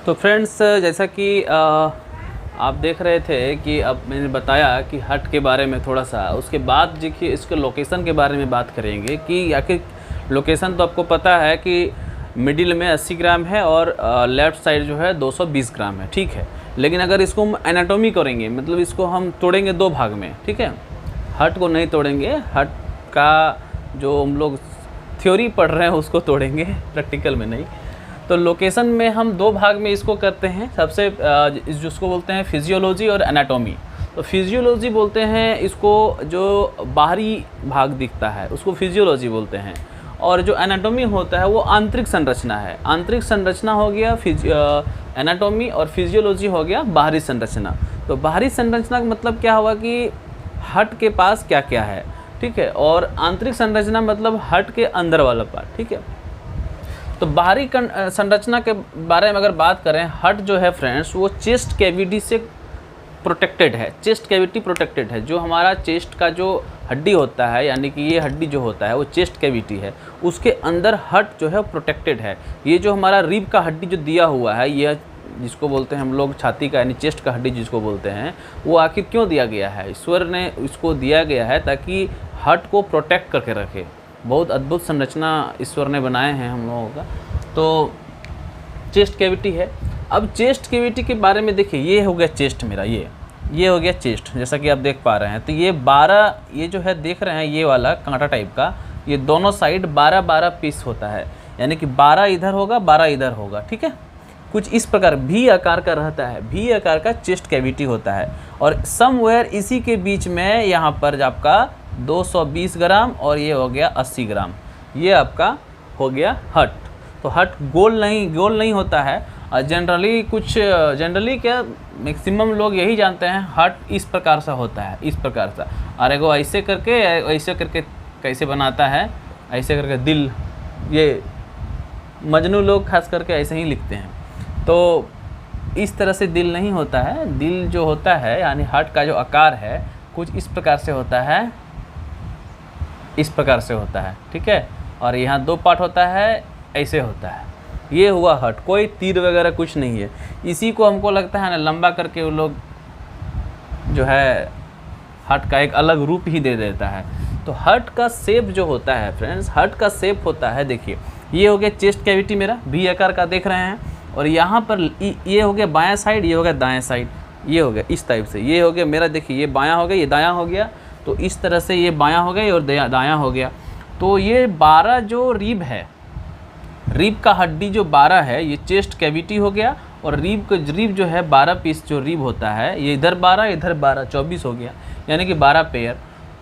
तो फ्रेंड्स, जैसा कि आप देख रहे थे कि अब मैंने बताया कि हट के बारे में थोड़ा सा, उसके बाद देखिए इसके लोकेशन के बारे में बात करेंगे कि आखिर लोकेशन तो आपको पता है कि मिडिल में 80 ग्राम है और लेफ़्ट साइड जो है 220 ग्राम है, ठीक है। लेकिन अगर इसको हम एनाटॉमी करेंगे, मतलब इसको हम तोड़ेंगे दो भाग में, ठीक है। हट को नहीं तोड़ेंगे, हट का जो हम लोग थ्योरी पढ़ रहे हैं उसको तोड़ेंगे, प्रैक्टिकल में नहीं। तो लोकेशन में हम दो भाग में इसको करते हैं। सबसे जिसको बोलते हैं फिजियोलॉजी और एनाटॉमी। तो फिजियोलॉजी बोलते हैं इसको, जो बाहरी भाग दिखता है उसको फिजियोलॉजी बोलते हैं, और जो एनाटॉमी होता है वो आंतरिक संरचना है। आंतरिक संरचना हो गया एनाटॉमी, और फिजियोलॉजी हो गया बाहरी संरचना। तो बाहरी संरचना का मतलब क्या हुआ कि हट के पास क्या क्या है, ठीक है, और आंतरिक संरचना मतलब हट के अंदर वाला पार्ट, ठीक है। तो बाहरी संरचना के बारे में अगर बात करें, हट जो है फ्रेंड्स वो चेस्ट कैविटी से प्रोटेक्टेड है। चेस्ट कैविटी प्रोटेक्टेड है। जो हमारा चेस्ट का जो हड्डी होता है, यानी कि ये हड्डी जो होता है वो चेस्ट कैविटी है, उसके अंदर हट जो है प्रोटेक्टेड है। ये जो हमारा रिब का हड्डी जो दिया हुआ है, यह जिसको बोलते हैं हम लोग छाती का यानी चेस्ट का हड्डी जिसको बोलते हैं, वो आखिर क्यों दिया गया है? ईश्वर ने इसको दिया गया है ताकि हट को प्रोटेक्ट करके रखे। बहुत अद्भुत संरचना ईश्वर ने बनाए हैं हम लोगों का। तो चेस्ट कैविटी है। अब चेस्ट कैविटी के बारे में देखिए, ये हो गया चेस्ट मेरा, ये हो गया चेस्ट, जैसा कि आप देख पा रहे हैं। तो ये 12, ये जो है देख रहे हैं, ये वाला कांटा टाइप का, ये दोनों साइड 12-12 पीस होता है, यानी कि 12 इधर होगा 12 इधर होगा, ठीक है। कुछ इस प्रकार भी आकार का रहता है, भी आकार का चेस्ट कैविटी होता है। और समवेयर इसी के बीच में यहाँ पर आपका 220 ग्राम और ये हो गया 80 ग्राम, ये आपका हो गया हट। तो हट गोल नहीं होता है। जनरली क्या मैक्सिमम लोग यही जानते हैं हट इस प्रकार सा होता है, इस प्रकार सा। और एगो ऐसे करके कैसे बनाता है, ऐसे करके दिल, ये मजनू लोग खास करके ऐसे ही लिखते हैं। तो इस तरह से दिल नहीं होता है। दिल जो होता है यानी हट का जो आकार है कुछ इस प्रकार से होता है, इस प्रकार से होता है, ठीक है। और यहाँ दो पार्ट होता है, ऐसे होता है। ये हुआ हट, कोई तीर वगैरह कुछ नहीं है। इसी को हमको लगता है ना लंबा करके वो लोग जो है हट का एक अलग रूप ही दे देता है। तो हट का शेप जो होता है फ्रेंड्स, हट का शेप होता है, देखिए ये हो गया चेस्ट कैविटी मेरा, भी आकार का देख रहे हैं। और यहाँ पर ये हो गया बायां साइड, ये हो गया दाएं साइड, ये हो गया इस टाइप से। ये हो गया मेरा, देखिए ये बायां हो गया, ये दायां हो गया। तो इस तरह से ये बायां हो गया और दायां हो गया। तो ये 12 जो रिब है, रिब का हड्डी जो 12 है, ये चेस्ट कैविटी हो गया। और रिब जो है 12 पीस जो रिब होता है, ये इधर 12 इधर 12, 24 हो गया, यानी कि 12 पेयर।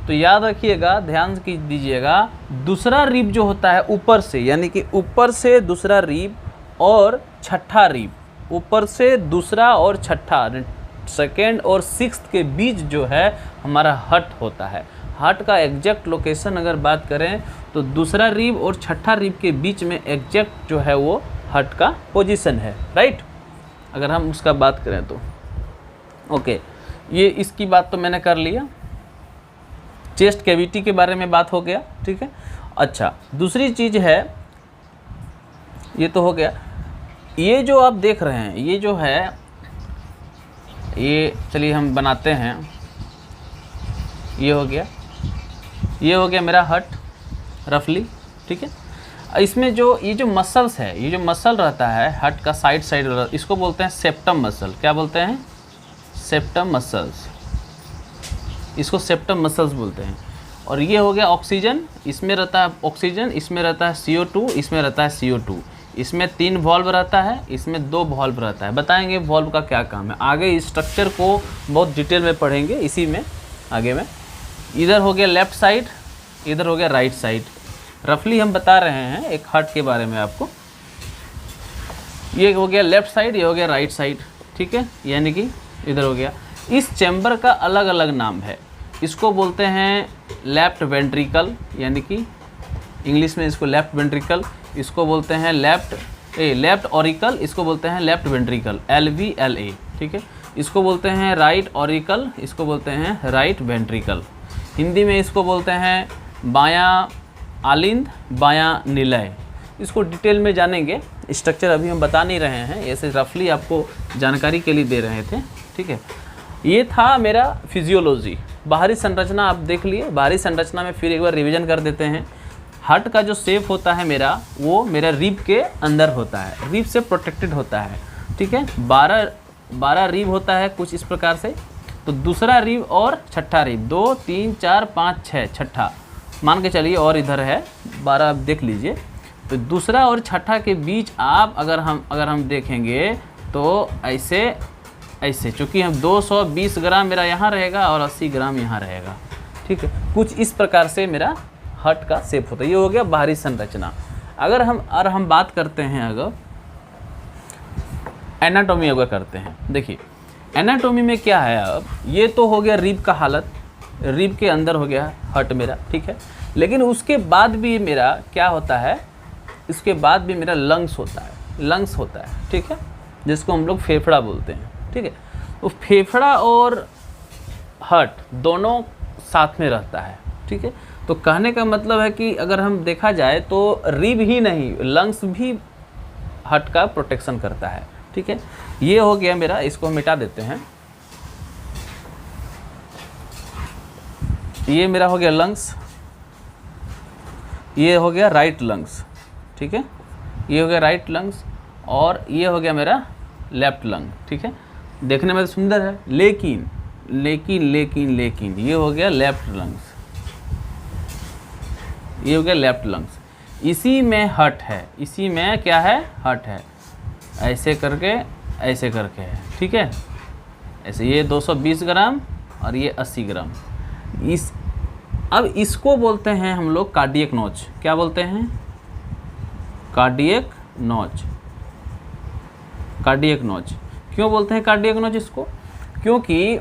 तो याद रखिएगा, ध्यान दीजिएगा, दूसरा रिब जो होता है ऊपर से, यानी कि ऊपर से दूसरा रिब और छठा रिब, ऊपर से दूसरा और छठा, सेकेंड और सिक्स्थ के बीच जो है हमारा हट होता है। हट का एग्जैक्ट लोकेशन अगर बात करें तो दूसरा रिब और छठा रिब के बीच में एग्जैक्ट जो है वो हट का पोजीशन है, राइट, अगर हम उसका बात करें तो। ओके, ये इसकी बात तो मैंने कर लिया। चेस्ट कैविटी के बारे में बात हो गया, ठीक है। अच्छा, दूसरी चीज़ है, ये तो हो गया। ये जो आप देख रहे हैं, ये जो है, ये चलिए हम बनाते हैं। ये हो गया मेरा हट रफली, ठीक है। इसमें जो ये जो मसल्स है, ये जो मसल रहता है हट का साइड इसको बोलते हैं सेप्टम मसल। क्या बोलते हैं? सेप्टम मसल्स, इसको सेप्टम मसल्स बोलते हैं। और ये हो गया ऑक्सीजन, इसमें रहता है ऑक्सीजन, इसमें रहता है CO2, इसमें रहता है CO2। इसमें 3 वॉल्व रहता है, इसमें 2 वॉल्व रहता है। बताएंगे वॉल्व का क्या काम है, आगे इस स्ट्रक्चर को बहुत डिटेल में पढ़ेंगे इसी में आगे में। इधर हो गया लेफ़्ट साइड, इधर हो गया राइट साइड। रफली हम बता रहे हैं एक हट के बारे में आपको। ये हो गया लेफ़्ट साइड, ये हो गया राइट साइड, ठीक है, यानी कि इधर हो गया। इस चैम्बर का अलग अलग नाम है। इसको बोलते हैं लेफ्ट वेंट्रिकल, यानी कि इंग्लिश में इसको लेफ्ट वेंट्रिकल, इसको बोलते हैं लेफ्ट ऑरिकल, इसको बोलते हैं लेफ्ट वेंट्रिकल, LVLA, ठीक है। इसको बोलते हैं राइट ऑरिकल, इसको बोलते हैं राइट वेंट्रिकल। हिंदी में इसको बोलते हैं बायां आलिंद, बायां निलय। इसको डिटेल में जानेंगे। स्ट्रक्चर अभी हम बता नहीं रहे हैं, ऐसे रफली आपको जानकारी के लिए दे रहे थे, ठीक है। ये था मेरा फिजियोलॉजी। बाहरी संरचना आप देख लिए। बाहरी संरचना में फिर एक बार रिवीजन कर देते हैं। हार्ट का जो शेप होता है मेरा, वो मेरा रिब के अंदर होता है, रिब से प्रोटेक्टेड होता है, ठीक है। 12 रिब होता है कुछ इस प्रकार से। तो दूसरा रिब और छठा रिब, 2 3 4 5 6, छठा मान के चलिए, और इधर है 12, आप देख लीजिए। तो दूसरा और छठा के बीच आप अगर हम देखेंगे तो ऐसे चूँकि हम 220 ग्राम मेरा यहाँ रहेगा और 80 ग्राम यहाँ रहेगा, ठीक है। कुछ इस प्रकार से मेरा हार्ट का शेप होता है। ये हो गया बाहरी संरचना। अगर हम बात करते हैं, अगर एनाटॉमी अगर करते हैं, देखिए एनाटॉमी में क्या है। अब ये तो हो गया रिब का हालत, रिब के अंदर हो गया हार्ट मेरा, ठीक है। लेकिन उसके बाद भी मेरा क्या होता है, इसके बाद भी मेरा लंग्स होता है, ठीक है, जिसको हम लोग फेफड़ा बोलते हैं, ठीक है। तो फेफड़ा और हार्ट दोनों साथ में रहता है, ठीक है। तो कहने का मतलब है कि अगर हम देखा जाए तो रिब ही नहीं, लंग्स भी हार्ट का प्रोटेक्शन करता है, ठीक है। ये हो गया मेरा, इसको मिटा देते हैं। ये मेरा हो गया लंग्स, ये हो गया राइट लंग्स, ठीक है। ये हो गया राइट लंग्स और ये हो गया मेरा लेफ्ट लंग, ठीक है। देखने में तो सुंदर है, लेकिन ये हो गया लेफ्ट लंग्स, ये हो गया लेफ्ट लंग्स। इसी में हार्ट है, इसी में क्या है, हार्ट है। ऐसे करके है, ठीक है। ऐसे ये 220 ग्राम और ये 80 ग्राम। अब इसको बोलते हैं हम लोग कार्डियक नोच। क्या बोलते हैं, कार्डियक नोच। क्यों बोलते हैं कार्डियक नोच इसको, क्योंकि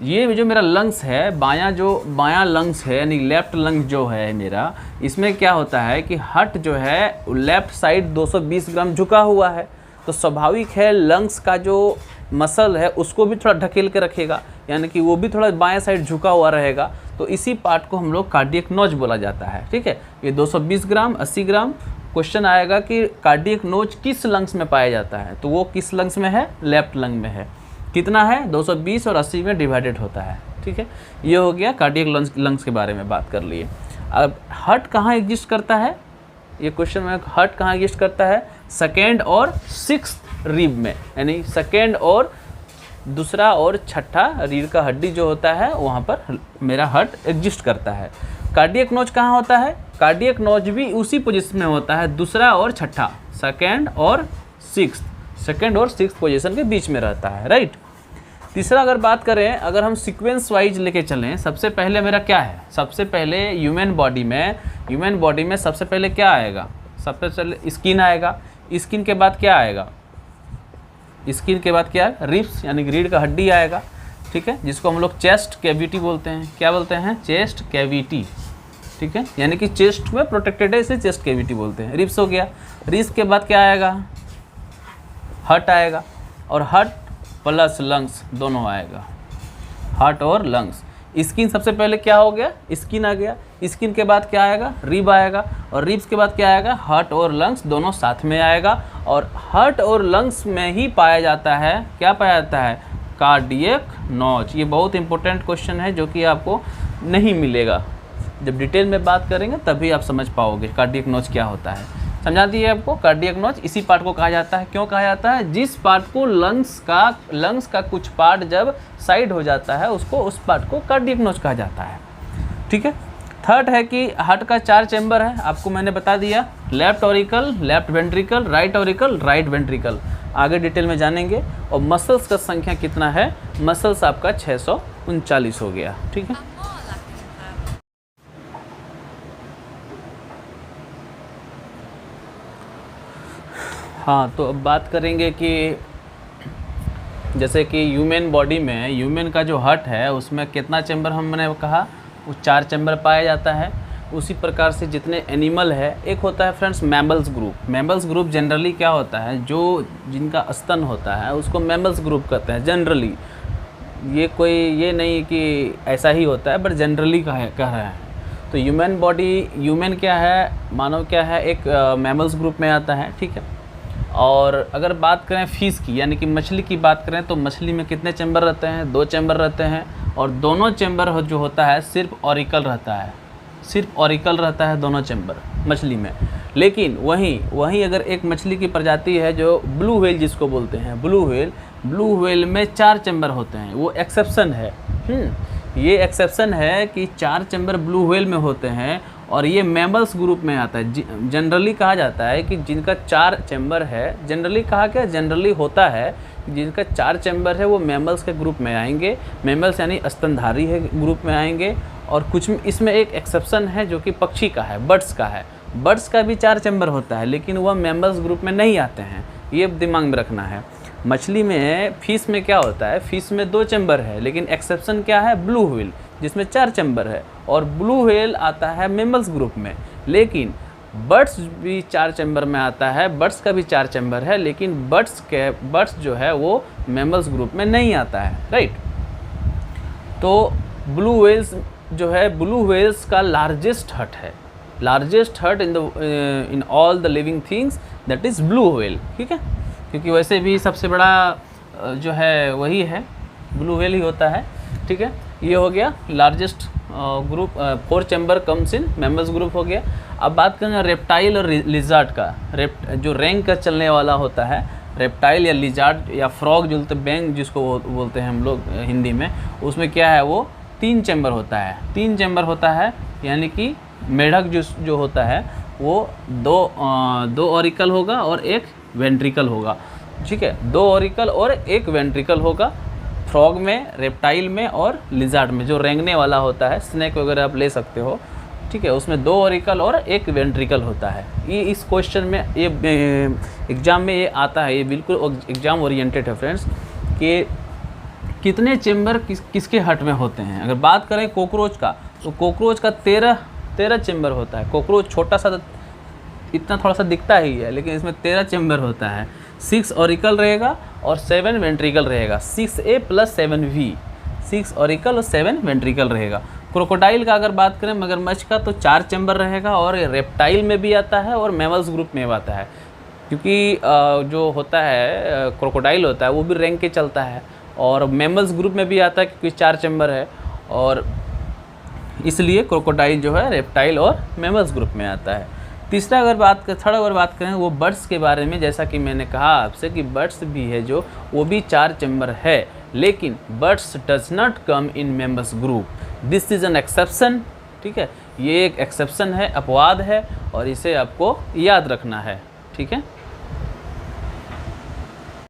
ये जो मेरा लंग्स है, बायां लंग्स है, यानी लेफ्ट लंग जो है मेरा, इसमें क्या होता है कि हार्ट जो है लेफ्ट साइड 220 ग्राम झुका हुआ है। तो स्वाभाविक है लंग्स का जो मसल है उसको भी थोड़ा ढकेल के रखेगा, यानी कि वो भी थोड़ा बाएं साइड झुका हुआ रहेगा। तो इसी पार्ट को हम लोग कार्डियक नोच बोला जाता है, ठीक है। ये 220 ग्राम 80 ग्राम। क्वेश्चन आएगा कि कार्डियक नोच किस लंग्स में पाया जाता है, तो वो किस लंग्स में है, लेफ्ट लंग में है। कितना है, 220 और 80 में डिवाइडेड होता है, ठीक है। ये हो गया कार्डियक लंग्स के बारे में बात कर लिए। अब हार्ट कहाँ एग्जिस्ट करता है, ये क्वेश्चन में हार्ट कहाँ एग्जिस्ट करता है, सेकेंड और सिक्स्थ रिब में, यानी सेकेंड और दूसरा और छठा रीढ़ का हड्डी जो होता है वहाँ पर मेरा हार्ट एग्जिस्ट करता है। कार्डियक नोच कहाँ होता है, कार्डियक नोच भी उसी पोजीशन में होता है, दूसरा और छठा, सेकेंड और सिक्स्थ पोजीशन के बीच में रहता है, राइट। तीसरा अगर बात करें, अगर हम सीक्वेंस वाइज लेके चलें, सबसे पहले मेरा क्या है, सबसे पहले ह्यूमन बॉडी में सबसे पहले क्या आएगा, सबसे पहले स्किन आएगा। स्किन के बाद क्या आएगा, स्किन के बाद क्या है, रिब्स यानी रीढ़ का हड्डी आएगा, ठीक है, जिसको हम लोग चेस्ट कैविटी बोलते हैं। क्या बोलते हैं, चेस्ट कैविटी, ठीक है, यानी कि चेस्ट में प्रोटेक्टेड है, इसे चेस्ट कैविटी बोलते हैं। रिब्स हो गया। रिब्स के बाद क्या आएगा, हार्ट आएगा, और हार्ट प्लस लंग्स दोनों आएगा, हार्ट और लंग्स। स्किन सबसे पहले क्या हो गया, स्किन आ गया। स्किन के बाद क्या आएगा, रिब आएगा, और रिब्स के बाद क्या आएगा, हार्ट और लंग्स दोनों साथ में आएगा। और हार्ट और लंग्स में ही पाया जाता है, क्या पाया जाता है, कार्डियक नोच। ये बहुत इंपॉर्टेंट क्वेश्चन है जो कि आपको नहीं मिलेगा, जब डिटेल में बात करेंगे तभी आप समझ पाओगे कार्डियक नोच क्या होता है। समझा दिए आपको, कार्डियक नोच इसी पार्ट को कहा जाता है। क्यों कहा जाता है, जिस पार्ट को लंग्स का कुछ पार्ट जब साइड हो जाता है उसको, उस पार्ट को कार्डियक नोच कहा जाता है, ठीक है। थर्ड है कि हार्ट का 4 चैम्बर है, आपको मैंने बता दिया, left auricle, left ventricle, right auricle, right ventricle. आगे डिटेल में जानेंगे। और मसल्स का संख्या कितना है, मसल्स आपका 639 हो गया, ठीक है। हाँ, तो अब बात करेंगे कि जैसे कि ह्यूमन बॉडी में, ह्यूमन का जो हार्ट है उसमें कितना चैम्बर हमने कहा, वो 4 चैम्बर पाया जाता है। उसी प्रकार से जितने एनिमल है, एक होता है friends mammals group. Mammals group generally क्या होता है, जो जिनका स्तन होता है उसको मैमल्स ग्रुप कहते हैं जनरली। ये नहीं कि ऐसा ही होता है, बट जनरली कह रहे हैं। तो ह्यूमन क्या है, मानव क्या है, एक मैमल्स ग्रुप में आता है, ठीक है। और अगर बात करें फिश की यानी कि मछली की बात करें तो मछली में कितने चैम्बर रहते हैं, 2 चैम्बर रहते हैं, और दोनों चैम्बर जो होता है सिर्फ ऑरिकल रहता है, सिर्फ ऑरिकल रहता है दोनों चैम्बर मछली में। लेकिन वहीं अगर एक मछली की प्रजाति है जो ब्लू व्हेल जिसको बोलते हैं, ब्लू व्हेल में 4 चैम्बर होते हैं, वो एक्सेप्शन है। ये एक्सेप्शन है कि 4 चैम्बर ब्लू व्हेल में होते हैं, और ये मैमल्स ग्रुप में आता है। जनरली कहा जाता है कि जिनका 4 चैम्बर है, जनरली होता है जिनका 4 चैम्बर है वो मैमल्स के ग्रुप में आएंगे, मैमल्स यानी स्तनधारी है ग्रुप में आएंगे। और कुछ इसमें एक एक्सेप्शन है जो कि पक्षी का है, बर्ड्स का है। बर्ड्स का भी 4 चैम्बर होता है लेकिन वह मैमल्स ग्रुप में नहीं आते हैं, ये दिमाग में रखना है। मछली में, फिश में क्या होता है, फिश में 2 चैम्बर है, लेकिन एक्सेप्शन क्या है, ब्लू व्हेल जिसमें 4 चैम्बर है, और ब्लू व्हेल आता है मैमल्स ग्रुप में। लेकिन बर्ड्स भी 4 चैम्बर में आता है, बर्ड्स का भी 4 चैम्बर है, लेकिन बर्ड्स जो है वो मैमल्स ग्रुप में नहीं आता है, राइट। तो ब्लू व्हेल्स जो है, ब्लू व्हेल्स का लार्जेस्ट हट है, लार्जेस्ट हट in all the living things, that is blue whale, ठीक है। क्योंकि वैसे भी सबसे बड़ा जो है वही है, ब्लू व्हेल ही होता है, ठीक है। ये हो गया largest group, 4 chamber comes in mammals group हो गया। अब बात करें रेप्टाइल और लिजार्ड का। जो रैंक का चलने वाला होता है, रेप्टाइल या लिजार्ड या फ्रॉग जो बैंग जिसको बोलते हैं हम लोग हिंदी में, उसमें क्या है, वो 3 चैम्बर होता है। 3 चैम्बर होता है यानी कि मेढक जो होता है वो 2 ऑरिकल होगा और 1 वेंट्रिकल होगा, ठीक है। 2 ऑरिकल और 1 वेंट्रिकल होगा फ्रॉग में, रेप्टाइल में और लिजार्ड में। जो रेंगने वाला होता है, स्नेक वगैरह आप ले सकते हो, ठीक है, उसमें 2 ऑरिकल और 1 वेंट्रिकल होता है। ये इस क्वेश्चन में, ये एग्ज़ाम में ये आता है, ये बिल्कुल एग्ज़ाम ओरिएंटेड है फ्रेंड्स, कि कितने चैम्बर किसके हट में होते हैं। अगर बात करें कॉकरोच का, तो कॉकरोच का 13 चैम्बर होता है। कॉकरोच छोटा सा, इतना थोड़ा सा दिखता ही है, लेकिन इसमें 13 चैम्बर होता है। 6 ऑरिकल रहेगा और 7 वेंट्रिकल रहेगा, 6A + 7V, 6 ऑरिकल और 7 वेंट्रिकल रहेगा। क्रोकोडाइल का अगर बात करें, मगरमच्छ का, तो 4 चैम्बर रहेगा, और रेप्टाइल में भी आता है और मैमल्स ग्रुप में आता है। क्योंकि जो होता है क्रोकोडाइल होता है वो भी रैंक के चलता है, और मैमल्स ग्रुप में भी आता है क्योंकि 4 चैम्बर है, और इसलिए क्रोकोडाइल जो है रेप्टाइल और मैमल्स ग्रुप में आता है। थर्ड अगर बात करें वो बर्ड्स के बारे में, जैसा कि मैंने कहा आपसे कि बर्ड्स भी है जो, वो भी 4 चैम्बर है, लेकिन birds does not come in mammals group, this is an exception, ठीक है। ये एक एक्सेप्शन है, अपवाद है, और इसे आपको याद रखना है, ठीक है।